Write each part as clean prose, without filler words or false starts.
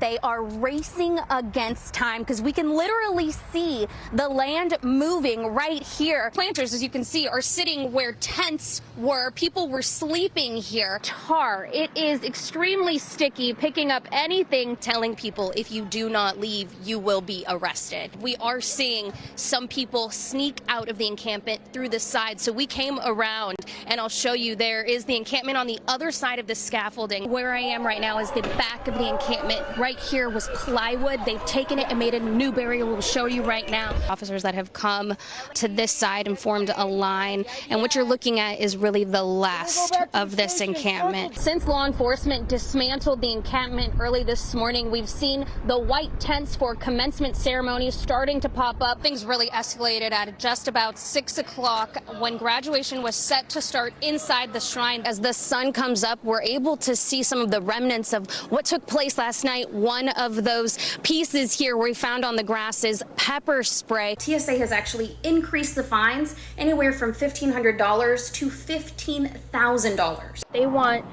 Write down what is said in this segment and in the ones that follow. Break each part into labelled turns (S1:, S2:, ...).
S1: They are racing against time because we can literally see the land moving right here. Planters, as you can see, are sitting where tents were. People were sleeping here. Tar. It is extremely sticky, picking up anything, telling people if you do not leave, you will be arrested. We are seeing some people sneak out of the encampment through the side. So we came around and I'll show you there is the encampment on the other side of the scaffolding. Where I am right now is the back of the encampment. Right here was plywood. They've taken it and made a new barrier. We'll show you right now. Officers that have come to this side and formed a line. And what you're looking at is really the last of this encampment. Since law enforcement dismantled the encampment early this morning, we've seen the white tents for commencement ceremonies starting to pop up. Things really escalated at just about 6 o'clock when graduation was set to start inside the shrine. As the sun comes up, we're able to see some of the remnants of what took place last night. One of those pieces here we found on the grass is pepper spray. TSA has actually increased the fines anywhere from $1,500 to $15,000. They want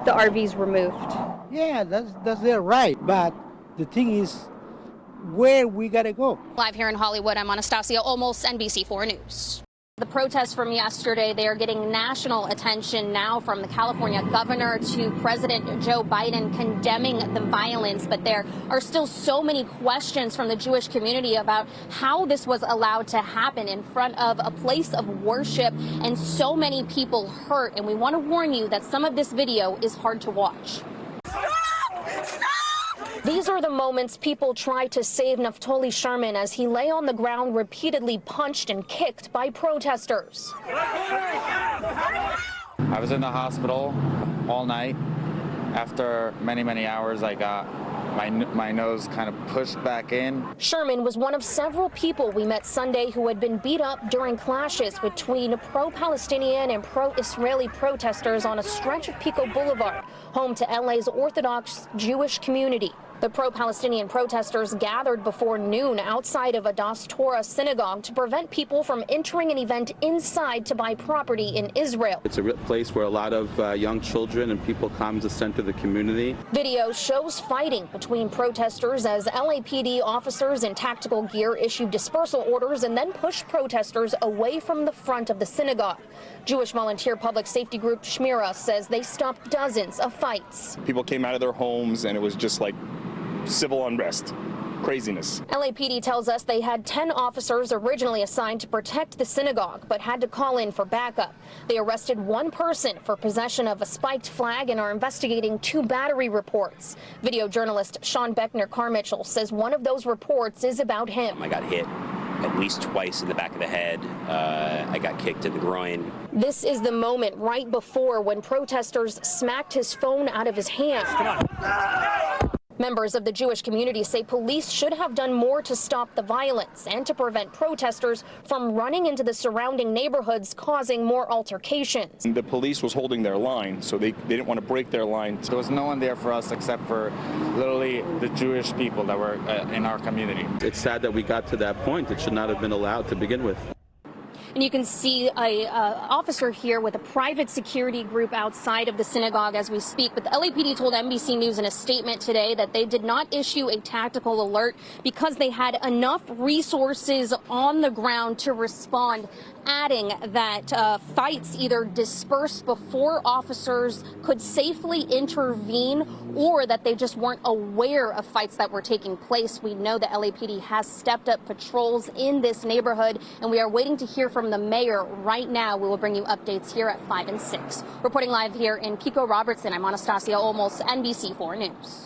S1: the RVs removed.
S2: Yeah, that's their right. But the thing is, where we gotta go?
S1: Live here in Hollywood, I'm Anastassia Olmos, NBC4 News. The protests from yesterday, they are getting national attention now, from the California governor to President Joe Biden condemning the violence. But there are still so many questions from the Jewish community about how this was allowed to happen in front of a place of worship, and so many people hurt. And we want to warn you that some of this video is hard to watch. These are the moments people try to save Naftali Sherman as he lay on the ground repeatedly punched and kicked by protesters.
S3: I was in the hospital all night. After many hours, I got my nose kind of pushed back in.
S1: Sherman was one of several people we met Sunday who had been beat up during clashes between pro-Palestinian and pro-Israeli protesters on a stretch of Pico Boulevard, home to LA's Orthodox Jewish community. The pro-Palestinian protesters gathered before noon outside of a Das Torah synagogue to prevent people from entering an event inside to buy property in Israel.
S4: It's a place where a lot of young children and people come to center the community.
S1: Video shows fighting between protesters as LAPD officers in tactical gear issued dispersal orders and then pushed protesters away from the front of the synagogue. Jewish volunteer public safety group Shmira says they stopped dozens of fights.
S5: People came out of their homes and it was just like civil unrest, craziness.
S1: LAPD tells us they had 10 officers originally assigned to protect the synagogue, but had to call in for backup. They arrested one person for possession of a spiked flag and are investigating 2 battery reports. Video journalist Sean Beckner-Carmichael says one of those reports is about him.
S6: I got hit at least twice in the back of the head. I got kicked in the groin.
S1: This is the moment right before when protesters smacked his phone out of his hand. Come on. Members of the Jewish community say police should have done more to stop the violence and to prevent protesters from running into the surrounding neighborhoods, causing more altercations.
S5: The police was holding their line, so they didn't want to break their line.
S3: There was no one there for us except for literally the Jewish people that were in our community.
S4: It's sad that we got to that point. It should not have been allowed to begin with.
S1: And you can see a officer here with a private security group outside of the synagogue as we speak. But the LAPD told NBC News in a statement today that they did not issue a tactical alert because they had enough resources on the ground to respond, adding that fights either dispersed before officers could safely intervene or that they just weren't aware of fights that were taking place. We know the LAPD has stepped up patrols in this neighborhood, and we are waiting to hear from the mayor right now. We will bring you updates here at 5 and 6. Reporting live here in Pico Robertson, I'm Anastassia Olmos, NBC4 News.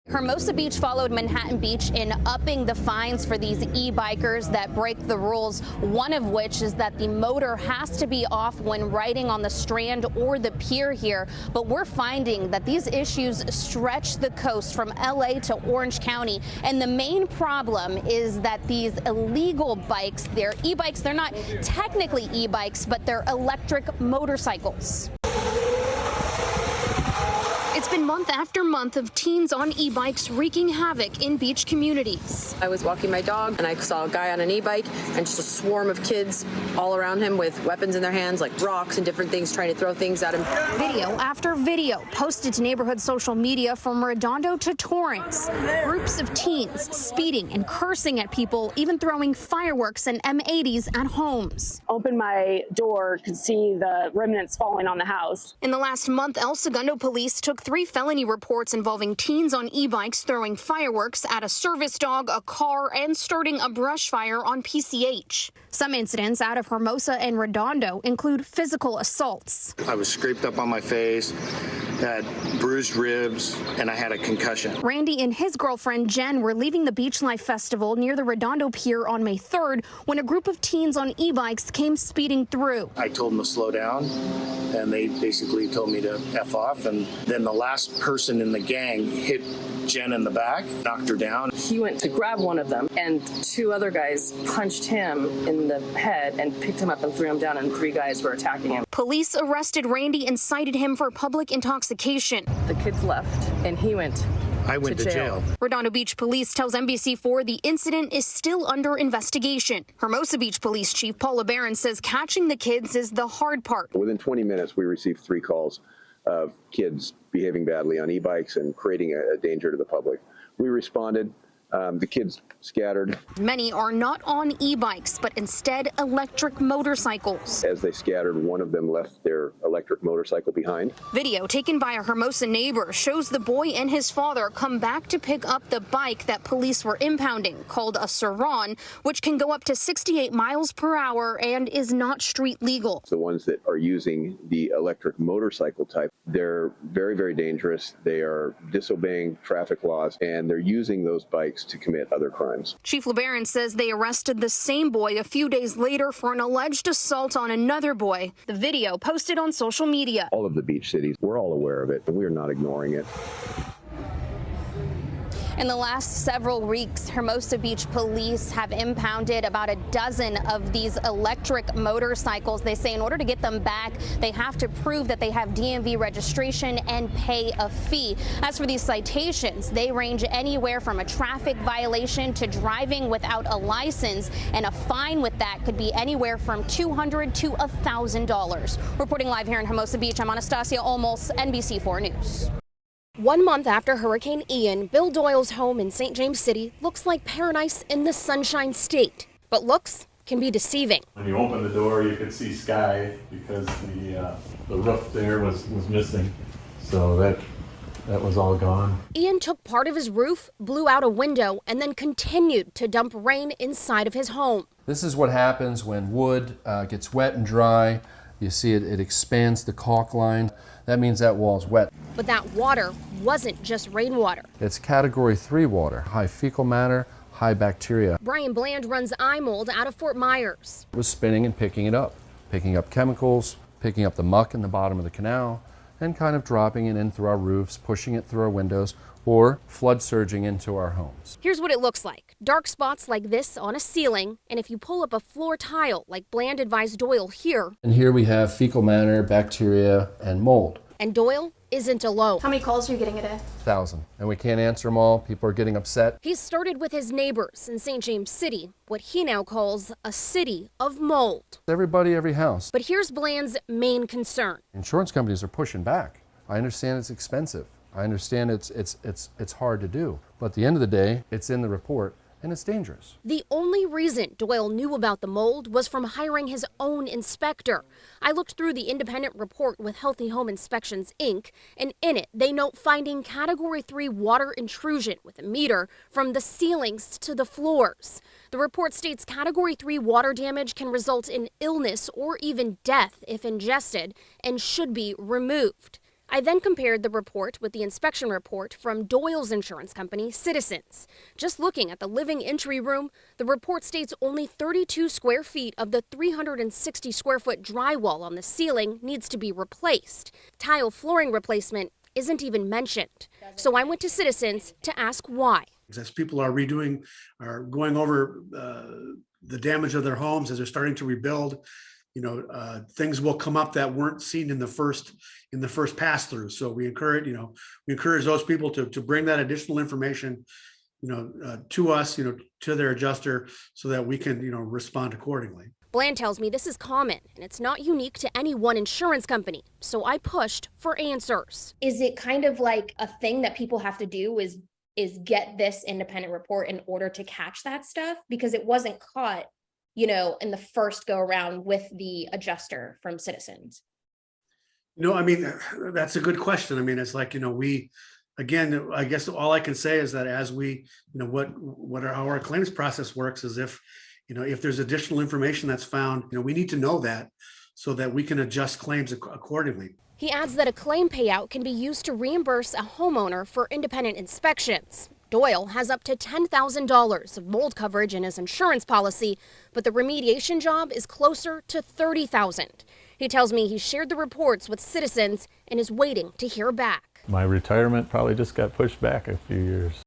S1: Hermosa Beach followed Manhattan Beach in upping the fines for these e-bikers that break the rules, one of which is that the motor has to be off when riding on the Strand or the pier here. But we're finding that these issues stretch the coast from LA to Orange County. And the main problem is that these illegal bikes, they're e-bikes, they're not technically e-bikes, but they're electric motorcycles. It's been month after month of teens on e-bikes wreaking havoc in beach communities.
S7: I was walking my dog and I saw a guy on an e-bike and just a swarm of kids all around him with weapons in their hands, like rocks and different things, trying to throw things at him.
S1: Video after video posted to neighborhood social media from Redondo to Torrance. Groups of teens speeding and cursing at people, even throwing fireworks and M80s at homes.
S8: Opened my door, could see the remnants falling on the house.
S1: In the last month, El Segundo police took 3 felony reports involving teens on e-bikes throwing fireworks at a service dog, a car, and starting a brush fire on PCH. Some incidents out of Hermosa and Redondo include physical assaults.
S9: I was scraped up on my face, had bruised ribs, and I had a concussion.
S1: Randy and his girlfriend Jen were leaving the Beach Life Festival near the Redondo Pier on May 3rd when a group of teens on e-bikes came speeding through.
S9: I told them to slow down, and they basically told me to F off, and then the last person in the gang hit Jen in the back, knocked her down.
S7: He went to grab one of them and 2 other guys punched him in the head and picked him up and threw him down, and 3 guys were attacking him.
S1: Police arrested Randy and cited him for public intoxication.
S7: The kids left and he went
S9: I went to jail.
S1: Redondo Beach Police tells NBC4 the incident is still under investigation. Hermosa Beach Police Chief Paul LeBaron says catching the kids is the hard part.
S10: Within 20 minutes, we received 3 calls of kids behaving badly on e-bikes and creating a danger to the public. We responded. The kids scattered.
S1: Many are not on e-bikes, but instead electric motorcycles.
S10: As they scattered, one of them left their electric motorcycle behind.
S1: Video taken by a Hermosa neighbor shows the boy and his father come back to pick up the bike that police were impounding, called a Saran, which can go up to 68 miles per hour and is not street legal.
S10: The ones that are using the electric motorcycle type, they're very, very dangerous. They are disobeying traffic laws, and they're using those bikes to commit other crimes.
S1: Chief LeBaron says they arrested the same boy a few days later for an alleged assault on another boy. The video posted on social media.
S10: All of the beach cities, we're all aware of it, and we are not ignoring it.
S1: In the last several weeks, Hermosa Beach police have impounded about a dozen of these electric motorcycles. They say in order to get them back, they have to prove that they have DMV registration and pay a fee. As for these citations, they range anywhere from a traffic violation to driving without a license, and a fine with that could be anywhere from $200 to $1,000. Reporting live here in Hermosa Beach, I'm Anastassia Olmos, NBC4 News. 1 month after Hurricane Ian, Bill Doyle's home in St. James City looks like paradise in the Sunshine State. But looks can be deceiving.
S11: When you open the door, you could see sky because the roof there was missing. So that was all gone.
S1: Ian took part of his roof, blew out a window, and then continued to dump rain inside of his home.
S12: This is what happens when wood gets wet and dry. You see it expands the caulk line. That means that wall's wet.
S1: But that water wasn't just rainwater.
S12: It's category 3 water, high fecal matter, high bacteria.
S1: Brian Bland runs iMold out of Fort Myers.
S12: It was spinning and picking up chemicals, picking up the muck in the bottom of the canal, and kind of dropping it in through our roofs, pushing it through our windows, or flood surging into our homes.
S1: Here's what it looks like. Dark spots like this on a ceiling, and if you pull up a floor tile like Bland advised Doyle here.
S12: And here we have fecal matter, bacteria, and mold.
S1: And Doyle isn't alone.
S13: How many calls are you getting a day?
S12: 1,000. And we can't answer them all. People are getting upset.
S1: He's started with his neighbors in St. James City, what he now calls a city of mold.
S12: Everybody, every house.
S1: But here's Bland's main concern.
S12: Insurance companies are pushing back. I understand it's expensive. I understand it's hard to do. But at the end of the day, it's in the report, and it's dangerous.
S1: The only reason Doyle knew about the mold was from hiring his own inspector. I looked through the independent report with Healthy Home Inspections, Inc., and in it, they note finding category 3 water intrusion with a meter from the ceilings to the floors. The report states category 3 water damage can result in illness or even death if ingested and should be removed. I then compared the report with the inspection report from Doyle's insurance company, Citizens. Just looking at the living entry room, the report states only 32 square feet of the 360 square foot drywall on the ceiling needs to be replaced. Tile flooring replacement isn't even mentioned. So I went to Citizens to ask why.
S14: As people are going over the damage of their homes, as they're starting to rebuild,
S13: things will come up that weren't seen in the first pass through. So we encourage those people to bring that additional information, to us, to their adjuster, so that we can, respond accordingly.
S14: Bland tells me this is common and it's not unique to any one insurance company. So I pushed for answers.
S15: Is it kind of like a thing that people have to do is get this independent report in order to catch that stuff? Because it wasn't caught, in the first go around with the adjuster from Citizens.
S13: That's a good question. It's like, again, I guess all I can say is that as we, how our claims process works is if there's additional information that's found, we need to know that so that we can adjust claims accordingly.
S14: He adds that a claim payout can be used to reimburse a homeowner for independent inspections. Doyle has up to $10,000 of mold coverage in his insurance policy, but the remediation job is closer to $30,000. He tells me he shared the reports with Citizens and is waiting to hear back.
S11: My retirement probably just got pushed back a few years.